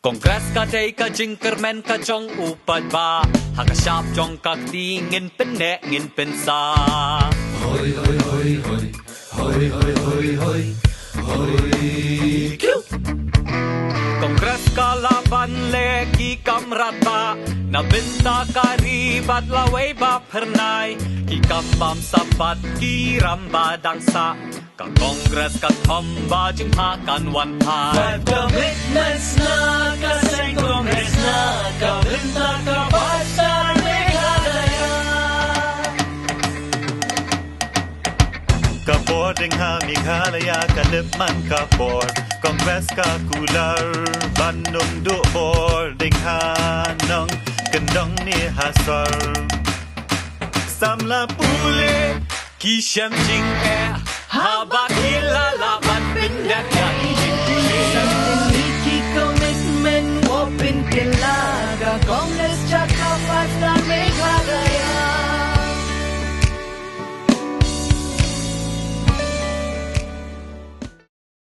Kongres kadai ka jingkermen ka jong upad ba Haka syap jong ka tingin penek ngin pensa Hoi hoi hoi hoi Hoi hoi hoi hoi Hoi Kiu Kongres kalaban leki kamrat ba Nabinta karibat laway ba pernay Ki kambam sabat ki ramba dangsa Ka kongres ka tomba jing pakan wan pai Five commitments na kasing kongres na Kabinta ka basta Meghalaya Kapor ding ha Meghalaya Kalipman kapor Kongres ka kular Bandung duor ding ha nong Kendong ni hasar Samla pule Ki shem jing Haba kilala ban pindak ya Samiliki commitment Wapin kilaga Kongres Jakarta Meghalaya